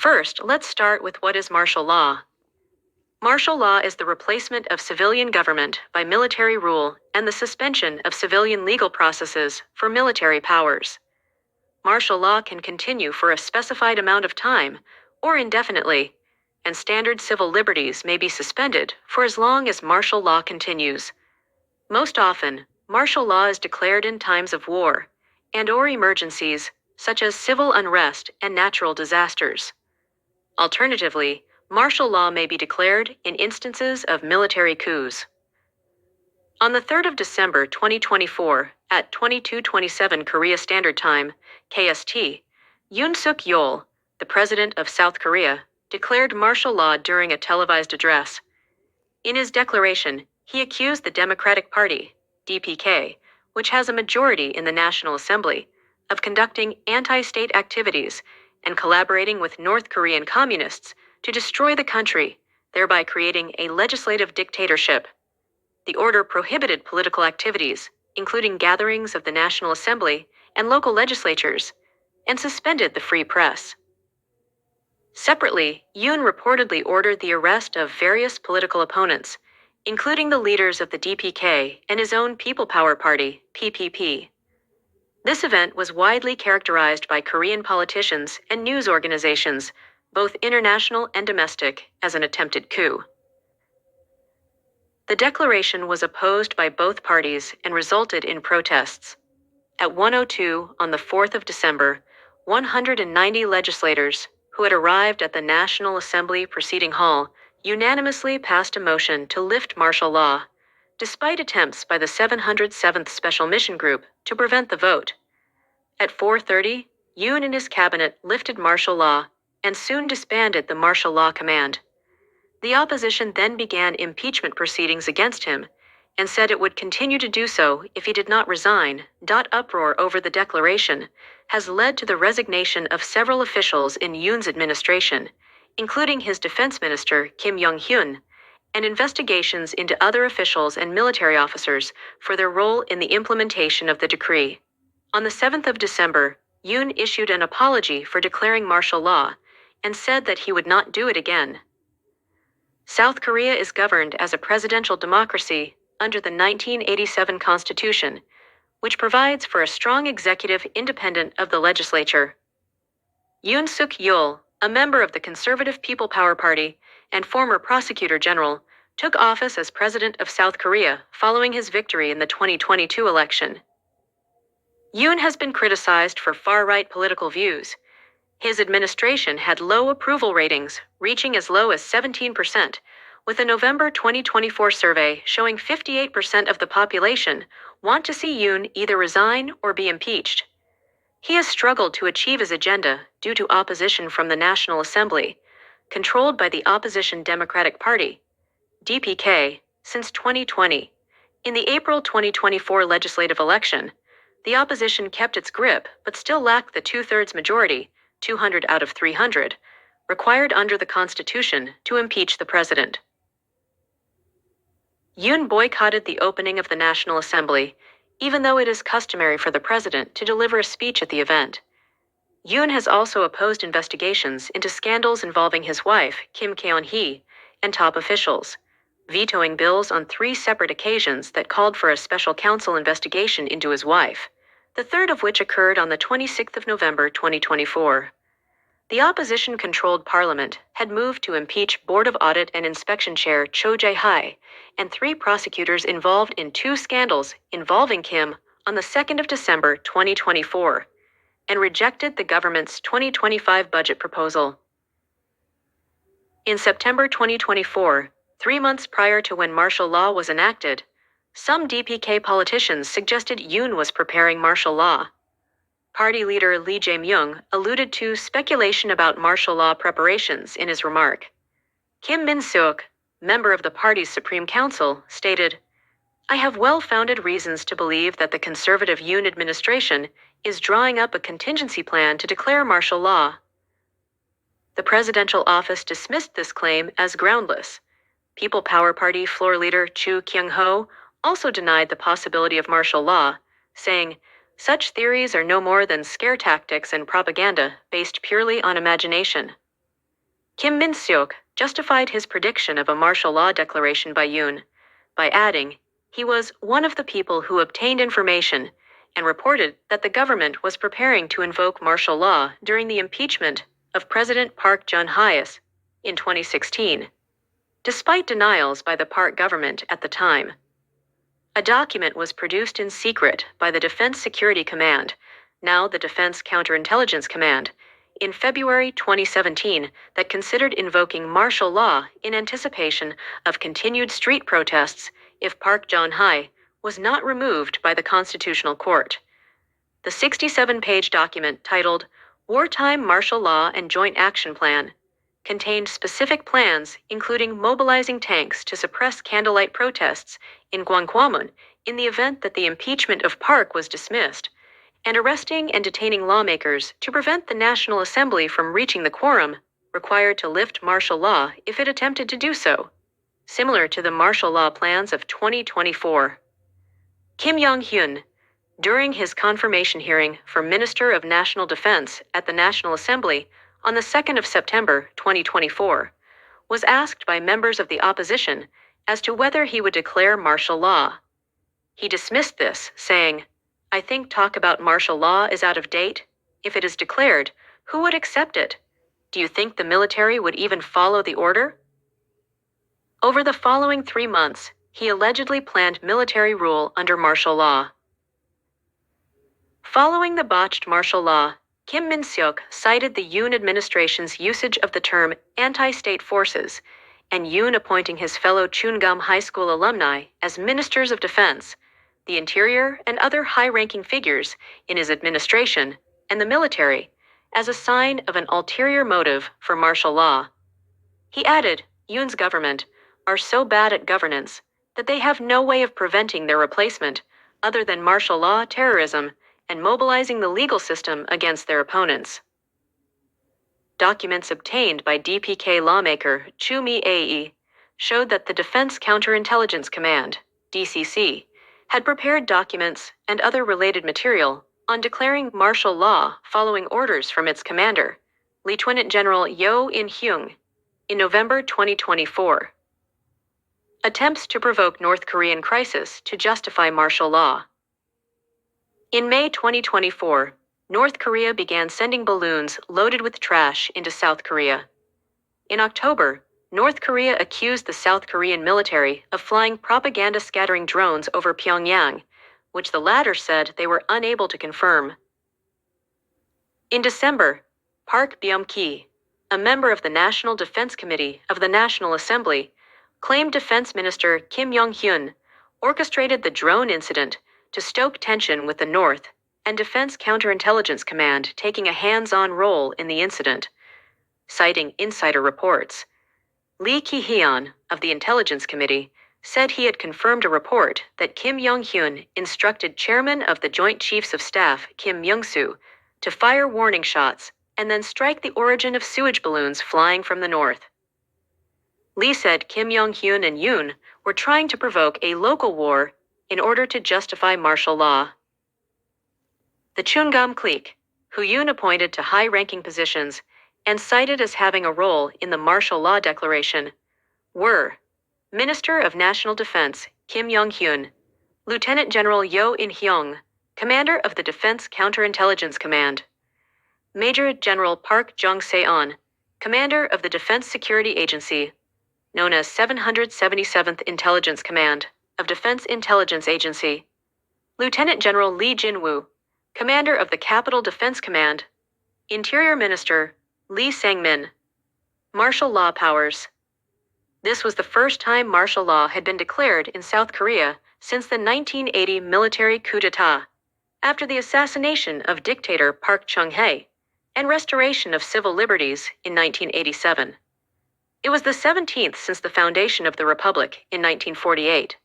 First, let's start with what is martial law. Martial law is the replacement of civilian government by military rule and the suspension of civilian legal processes for military powers. Martial law can continue for a specified amount of time or indefinitely, and standard civil liberties may be suspended for as long as martial law continues. Most often, martial law is declared in times of war and/or emergencies such as civil unrest and natural disasters. Alternatively, martial law may be declared in instances of military coups. On the 3rd of December 2024, at 22:27 Korea Standard Time, KST, Yoon Suk-yeol, the president of South Korea, declared martial law during a televised address. In his declaration, he accused the Democratic Party, DPK, which has a majority in the National Assembly, of conducting anti-state activities and collaborating with North Korean communists to destroy the country, thereby creating a legislative dictatorship. The order prohibited political activities, including gatherings of the National Assembly and local legislatures, and suspended the free press. Separately, Yoon reportedly ordered the arrest of various political opponents, including the leaders of the DPK and his own People Power Party, PPP. This event was widely characterized by Korean politicians and news organizations, both international and domestic, as an attempted coup. The declaration was opposed by both parties and resulted in protests. At 1:02 on the 4th of December, 190 legislators, who had arrived at the National Assembly proceeding hall, unanimously passed a motion to lift martial law, despite attempts by the 707th Special Mission Group to prevent the vote. At 4:30, Yoon and his cabinet lifted martial law and soon disbanded the Martial Law Command. The opposition then began impeachment proceedings against him and said it would continue to do so if he did not resign. Uproar over the declaration has led to the resignation of several officials in Yoon's administration, including his defense minister Kim Yong-hyun, and investigations into other officials and military officers for their role in the implementation of the decree. On the 7th of December, Yoon issued an apology for declaring martial law and said that he would not do it again. South Korea is governed as a presidential democracy under the 1987 Constitution, which provides for a strong executive independent of the legislature. Yoon Suk-yeol, a member of the Conservative People Power Party and former prosecutor general, took office as president of South Korea following his victory in the 2022 election. Yoon has been criticized for far-right political views. His administration had low approval ratings, reaching as low as 17%, with a November 2024 survey showing 58% of the population want to see Yoon either resign or be impeached. He has struggled to achieve his agenda due to opposition from the National Assembly, controlled by the opposition Democratic Party, DPK, since 2020. In the April 2024 legislative election, the opposition kept its grip but still lacked the two-thirds majority, 200 out of 300, required under the Constitution to impeach the president. Yoon boycotted the opening of the National Assembly, even though it is customary for the president to deliver a speech at the event. Yoon has also opposed investigations into scandals involving his wife, Kim Keon-hee, and top officials, vetoing bills on 3 separate occasions that called for a special counsel investigation into his wife, the third of which occurred on the 26th of November 2024. The opposition-controlled parliament had moved to impeach Board of Audit and Inspection Chair Cho Jae-hai and 3 prosecutors involved in 2 scandals involving Kim on the 2nd of December 2024, and rejected the government's 2025 budget proposal. In September 2024, 3 months prior to when martial law was enacted, some DPK politicians suggested Yoon was preparing martial law. Party leader Lee Jae-myung alluded to speculation about martial law preparations in his remark. Kim Min-seok, member of the party's Supreme Council, stated, "I have well-founded reasons to believe that the conservative Yoon administration is drawing up a contingency plan to declare martial law." The presidential office dismissed this claim as groundless. People Power Party floor leader Chu Kyung-ho also denied the possibility of martial law, saying, "Such theories are no more than scare tactics and propaganda based purely on imagination." Kim Min-seok justified his prediction of a martial law declaration by Yoon by adding he was one of the people who obtained information and reported that the government was preparing to invoke martial law during the impeachment of President Park Geun-hye in 2016, despite denials by the Park government at the time. A document was produced in secret by the Defense Security Command, now the Defense Counterintelligence Command, in February 2017 that considered invoking martial law in anticipation of continued street protests if Park Geun-hye was not removed by the Constitutional Court. The 67-page document titled Wartime Martial Law and Joint Action Plan contained specific plans including mobilizing tanks to suppress candlelight protests in Gwanghwamun in the event that the impeachment of Park was dismissed, and arresting and detaining lawmakers to prevent the National Assembly from reaching the quorum required to lift martial law if it attempted to do so, similar to the martial law plans of 2024. Kim Yong-hyun, during his confirmation hearing for Minister of National Defense at the National Assembly on the 2nd of September 2024, was asked by members of the opposition as to whether he would declare martial law. He dismissed this, saying, "I think talk about martial law is out of date. If it is declared, who would accept it? Do you think the military would even follow the order?" Over the following 3 months, he allegedly planned military rule under martial law. Following the botched martial law, Kim Min-seok cited the Yoon administration's usage of the term anti-state forces and Yoon appointing his fellow Chungam High School alumni as ministers of defense, the interior, and other high-ranking figures in his administration and the military as a sign of an ulterior motive for martial law. He added, Yoon's government are so bad at governance that they have no way of preventing their replacement other than martial law terrorism and mobilizing the legal system against their opponents. Documents obtained by DPK lawmaker Chu Mi-ae showed that the Defense Counterintelligence Command, DCC, had prepared documents and other related material on declaring martial law following orders from its commander, Lieutenant General Yo In-hyung, in November 2024. Attempts to provoke North Korean crisis to justify martial law. In May 2024, North Korea began sending balloons loaded with trash into South Korea. In October, North Korea accused the South Korean military of flying propaganda-scattering drones over Pyongyang, which the latter said they were unable to confirm. In December, Park Byum-ki, a member of the National Defense Committee of the National Assembly, claimed Defense Minister Kim Yong-hyun orchestrated the drone incident to stoke tension with the North and Defense Counterintelligence Command taking a hands-on role in the incident. Citing insider reports, Lee Ki-hyun of the Intelligence Committee said he had confirmed a report that Kim Yong-hyun instructed Chairman of the Joint Chiefs of Staff Kim Myung-soo to fire warning shots and then strike the origin of sewage balloons flying from the north. Lee said Kim Yong-hyun and Yoon were trying to provoke a local war in order to justify martial law. The Chungam clique, who Yoon appointed to high-ranking positions and cited as having a role in the martial law declaration, were Minister of National Defense Kim Yong-hyun, Lieutenant General Yo In-hyung, Commander of the Defense Counterintelligence Command, Major General Park Jong-seon, Commander of the Defense Security Agency, known as 777th Intelligence Command of Defense Intelligence Agency, Lieutenant General Lee Jin-woo, Commander of the Capital Defense Command, Interior Minister Lee Sang-min. Martial law powers. This was the first time martial law had been declared in South Korea since the 1980 military coup d'état, after the assassination of dictator Park Chung-hye and restoration of civil liberties in 1987. It was the 17th since the foundation of the Republic in 1948.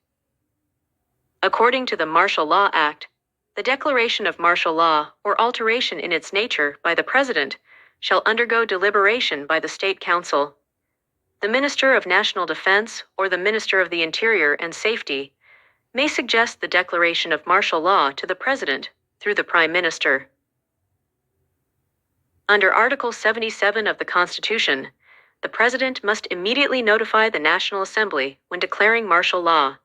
According to the Martial Law Act, the declaration of martial law or alteration in its nature by the President shall undergo deliberation by the State Council. The Minister of National Defense or the Minister of the Interior and Safety may suggest the declaration of martial law to the President through the Prime Minister. Under Article 77 of the Constitution, The President must immediately notify the National Assembly when declaring martial law.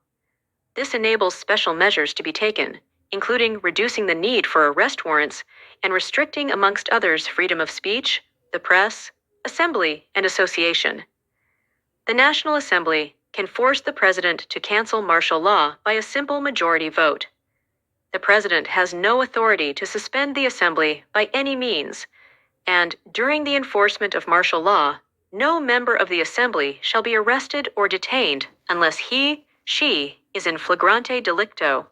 This enables special measures to be taken, including reducing the need for arrest warrants and restricting, amongst others, freedom of speech, the press, assembly, and association. The National Assembly can force the President to cancel martial law by a simple majority vote. The President has no authority to suspend the Assembly by any means, and during the enforcement of martial law, no member of the Assembly shall be arrested or detained unless he, she is in flagrante delicto,